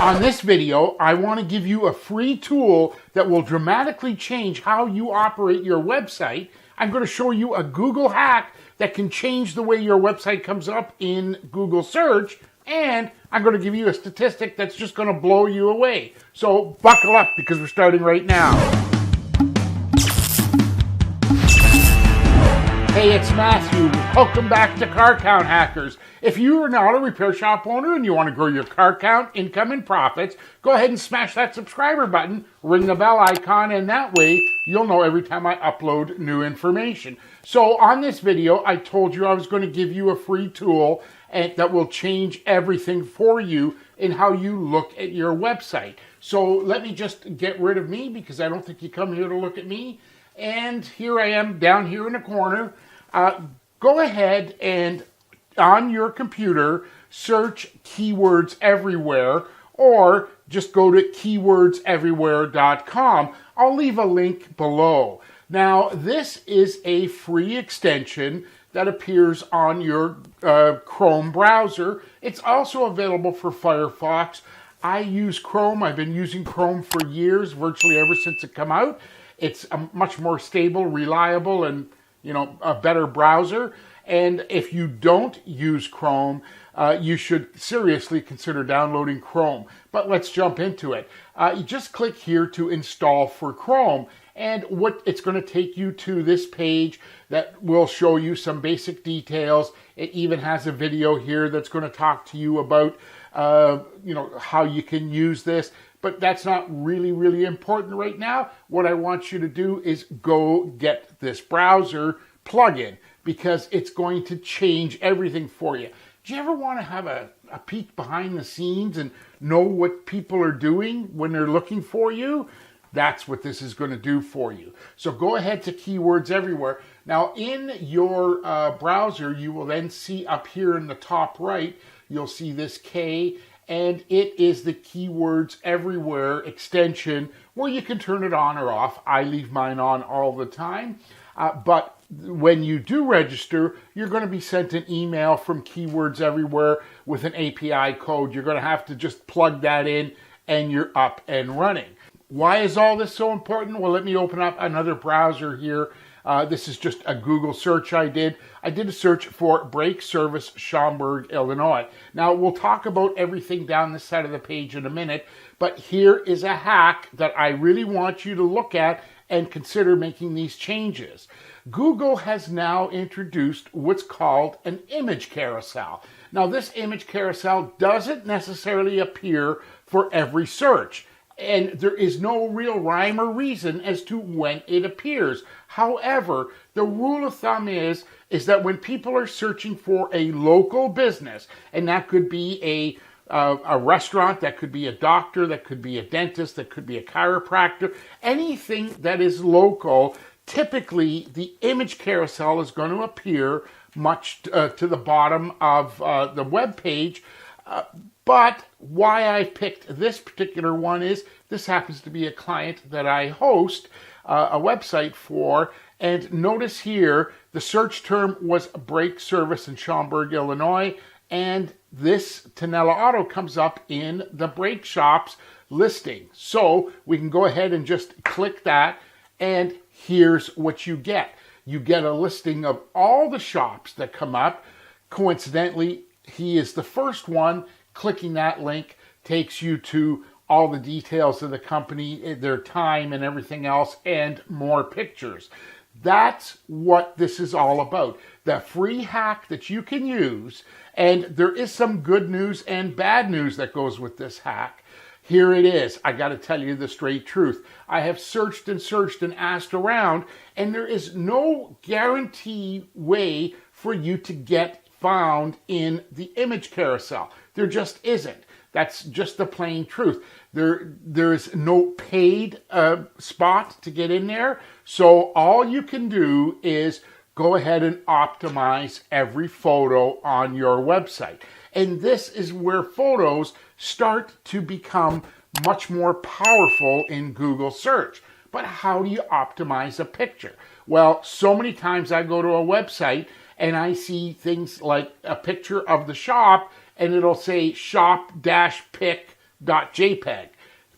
On this video, I want to give you a free tool that will dramatically change how you operate your website. I'm going to show you a Google hack that can change the way your website comes up in Google search, and I'm going to give you a statistic that's just going to blow you away. So buckle up because we're starting right now. Hey, it's Matthew. Welcome back to Car Count Hackers. If you're an auto repair shop owner and you want to grow your car count, income, and profits, go ahead and smash that subscriber button, ring the bell icon, and that way you'll know every time I upload new information. So on this video, I told you I was going to give you a free tool that will change everything for you in how you look at your website. So let me just get rid of me because I don't think you come here to look at me. And here I am down here in the corner. Go ahead and on your computer search Keywords Everywhere, or just go to keywordseverywhere.com. I'll leave a link below. Now, this is a free extension that appears on your Chrome browser. It's also available for Firefox. I use Chrome. I've been using Chrome for years, virtually ever since it came out. It's a much more stable, reliable, and a better browser. And if you don't use Chrome, you should seriously consider downloading Chrome. But let's jump into it. You just click here to install for Chrome. And what it's going to take you to this page that will show you some basic details. It even has a video here that's going to talk to you about how you can use this. But that's not really important right now. What I want you to do is go get this browser plugin because it's going to change everything for you. Do you ever want to have a peek behind the scenes and know what people are doing when they're looking for you? That's what this is going to do for you. So go ahead to Keywords Everywhere. Now in your browser, you will then see up here in the top right, you'll see this K, and it is the Keywords Everywhere extension where you can turn it on or off. I leave mine on all the time. But when you do register, you're going to be sent an email from Keywords Everywhere with an API code. You're going to have to just plug that in and you're up and running. Why is all this so important? Well, let me open up another browser here. This is just a Google search I did. I did a search for brake service, Schaumburg, Illinois. Now, we'll talk about everything down this side of the page in a minute, but here is a hack that I really want you to look at and consider making these changes. Google has now introduced what's called an image carousel. Now, this image carousel doesn't necessarily appear for every search, and there is no real rhyme or reason as to when it appears. However, the rule of thumb is that when people are searching for a local business, and that could be a restaurant, that could be a doctor, that could be a dentist, that could be a chiropractor, anything that is local, typically the image carousel is going to appear much to the bottom of the web page. But why I picked this particular one is this happens to be a client that I host a website for. And notice here, the search term was brake service in Schaumburg, Illinois. And this Tonella Auto comes up in the brake shop's listing. So we can go ahead and just click that. And here's what you get. You get a listing of all the shops that come up. Coincidentally, he is the first one. Clicking that link takes you to all the details of the company, their time and everything else, and more pictures. That's what this is all about. The free hack that you can use, and there is some good news and bad news that goes with this hack. Here it is. I got to tell you the straight truth. I have searched and asked around, and there is no guarantee way for you to get found in the image carousel. There just isn't. That's just the plain truth. There's no paid spot to get in there. So all you can do is go ahead and optimize every photo on your website. And this is where photos start to become much more powerful in Google search. But how do you optimize a picture? Well, so many times I go to a website and I see things like a picture of the shop and it'll say shop-pick shop.jpg.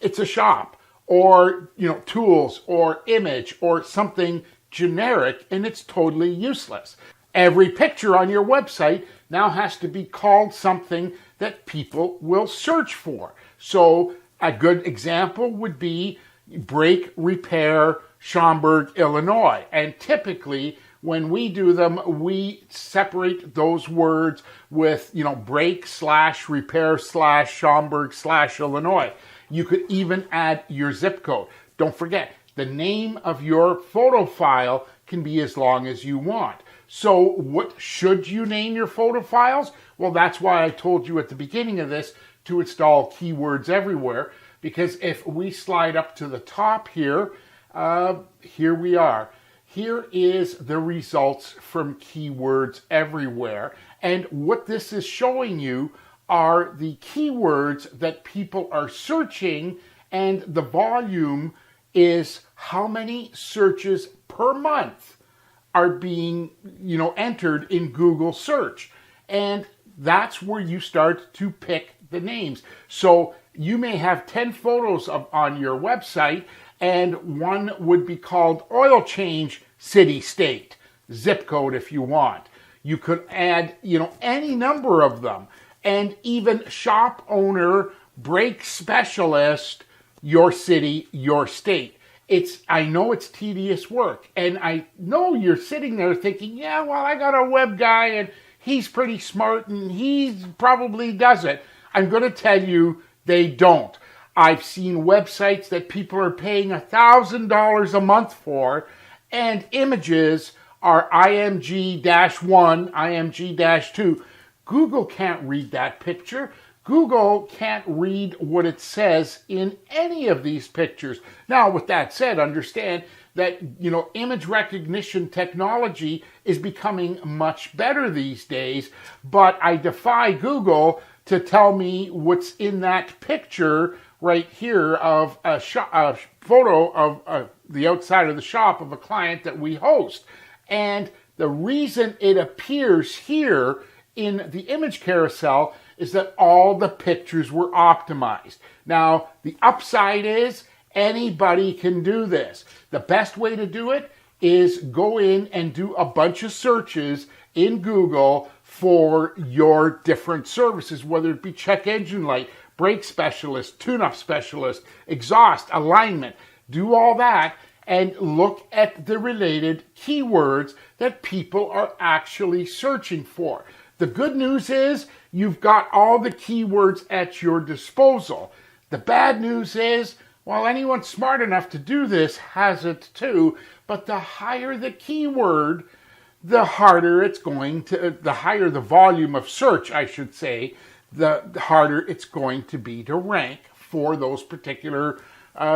It's a shop, or tools or image or something generic, and it's totally useless. Every picture on your website now has to be called something that people will search for. So a good example would be Brake Repair, Schaumburg, Illinois. And typically when we do them, we separate those words with, brake / repair / Schaumburg / Illinois. You could even add your zip code. Don't forget, the name of your photo file can be as long as you want. So what should you name your photo files? Well, that's why I told you at the beginning of this to install Keywords Everywhere, because if we slide up to the top here, here we are. Here is the results from Keywords Everywhere. And what this is showing you are the keywords that people are searching, and the volume is how many searches per month are being, entered in Google search. And that's where you start to pick the names. So you may have 10 photos on your website, and one would be called oil change city state, zip code if you want. You could add, any number of them, and even shop owner, brake specialist, your city, your state. I know it's tedious work, and I know you're sitting there thinking, yeah, well, I got a web guy and he's pretty smart and he probably does it. I'm going to tell you they don't. I've seen websites that people are paying $1,000 a month for, and images are IMG-1, IMG-2. Google can't read that picture. Google can't read what it says in any of these pictures. Now, with that said, understand that, image recognition technology is becoming much better these days, but I defy Google to tell me what's in that picture right here of a photo of the outside of the shop of a client that we host. And the reason it appears here in the image carousel is that all the pictures were optimized. Now, the upside is anybody can do this. The best way to do it is go in and do a bunch of searches in Google for your different services, whether it be check engine light, brake specialist, tune-up specialist, exhaust, alignment. Do all that and look at the related keywords that people are actually searching for. The good news is you've got all the keywords at your disposal. The bad news is, well, anyone smart enough to do this has it too, but the higher the keyword, the higher the volume of search, I should say, the harder it's going to be to rank for those particular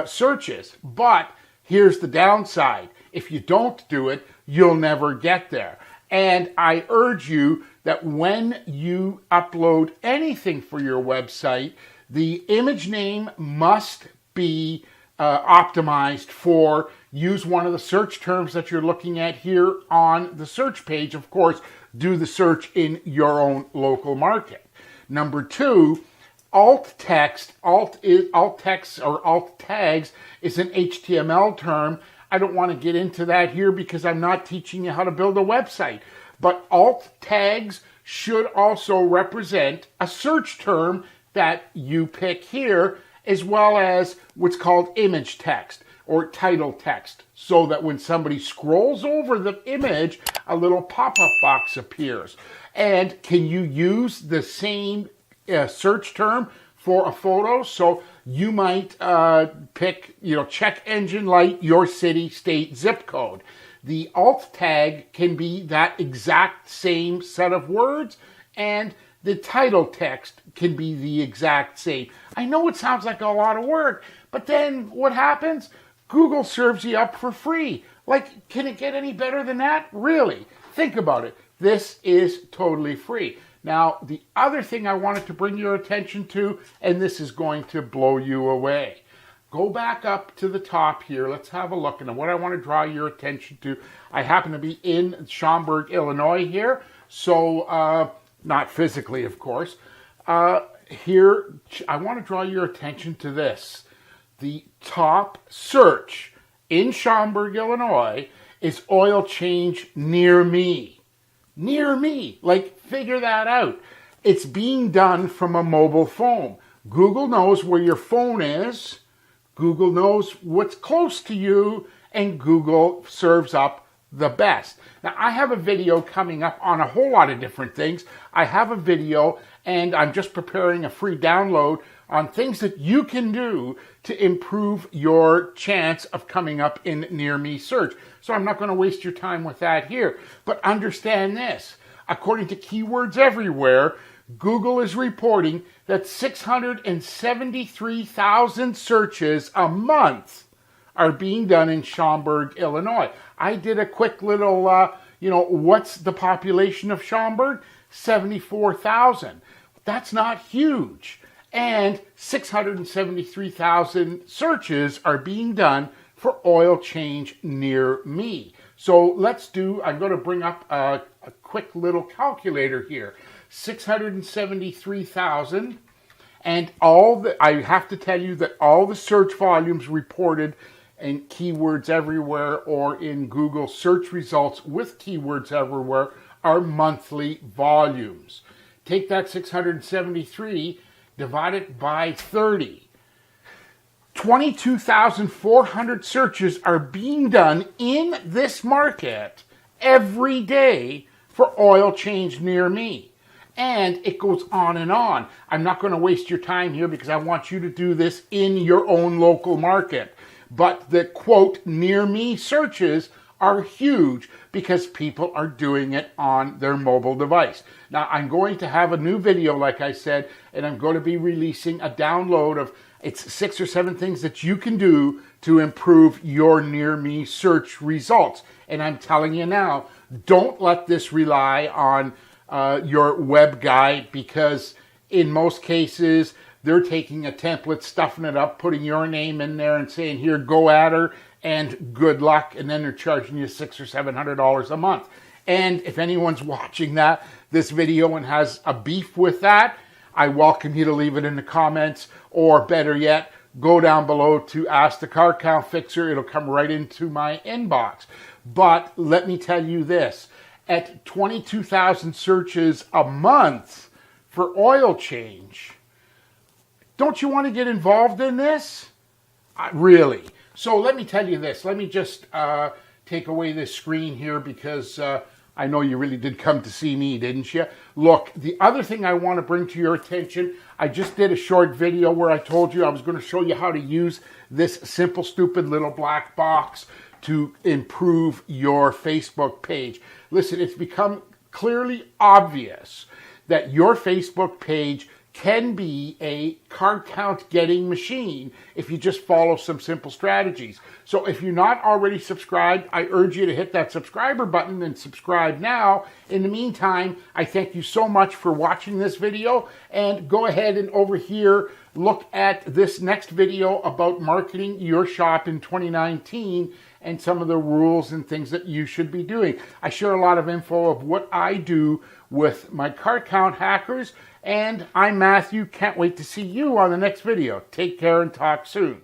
searches. But here's the downside. If you don't do it, you'll never get there. And I urge you that when you upload anything for your website, the image name must be optimized for, use one of the search terms that you're looking at here on the search page. Of course, do the search in your own local market. Number 2, alt text or alt tags is an HTML term. I don't want to get into that here because I'm not teaching you how to build a website. But alt tags should also represent a search term that you pick here, as well as what's called image text or title text, so that when somebody scrolls over the image, a little pop-up box appears. And can you use the same search term for a photo? So you might pick, check engine light, your city, state, zip code. The alt tag can be that exact same set of words, and the title text can be the exact same. I know it sounds like a lot of work, but then what happens? Google serves you up for free. Like, can it get any better than that? Really? Think about it. This is totally free. Now, the other thing I wanted to bring your attention to, and this is going to blow you away. Go back up to the top here. Let's have a look. And what I want to draw your attention to, I happen to be in Schaumburg, Illinois here. So, not physically, of course. here, I want to draw your attention to this. The top search in Schaumburg, Illinois is oil change near me. Near me. Like, figure that out. It's being done from a mobile phone. Google knows where your phone is. Google knows what's close to you, and Google serves up the best. Now, I have a video coming up on a whole lot of different things. I have a video, and I'm just preparing a free download on things that you can do to improve your chance of coming up in near me search. So I'm not going to waste your time with that here. But understand this. According to Keywords Everywhere, Google is reporting that 673,000 searches a month are being done in Schaumburg, Illinois. I did a quick little, what's the population of Schaumburg? 74,000. That's not huge. And 673,000 searches are being done for oil change near me. So I'm going to bring up a quick little calculator here. 673,000, and I have to tell you that all the search volumes reported in Keywords Everywhere or in Google search results with Keywords Everywhere are monthly volumes. Take that 673, divide it by 30. 22,400 searches are being done in this market every day for oil change near me. And it goes on and on. I'm not going to waste your time here because I want you to do this in your own local market. But the quote near me searches are huge because people are doing it on their mobile device. Now, I'm going to have a new video, like I said, and I'm going to be releasing a download of it's 6 or 7 things that you can do to improve your near me search results. And I'm telling you now, don't let this rely on your web guy, because in most cases they're taking a template, stuffing it up, putting your name in there and saying, here, go at her and good luck, and then they're charging you $600 or $700 a month. And if anyone's watching this video and has a beef with that, I welcome you to leave it in the comments, or better yet, go down below to Ask the Car Count Fixer. It'll come right into my inbox. But let me tell you this. At 22,000 searches a month for oil change, don't you want to get involved in this? Really? So let me tell you this. Let me just take away this screen here because I know you really did come to see me, didn't you? Look, the other thing I want to bring to your attention, I just did a short video where I told you I was going to show you how to use this simple, stupid little black box to improve your Facebook page. Listen, it's become clearly obvious that your Facebook page can be a card count getting machine if you just follow some simple strategies. So if you're not already subscribed, I urge you to hit that subscriber button and subscribe now. In the meantime, I thank you so much for watching this video, and go ahead and over here look at this next video about marketing your shop in 2019 and some of the rules and things that you should be doing. I share a lot of info of what I do with my card count hackers, and I'm Matthew. Can't wait to see you on the next video. Take care and talk soon.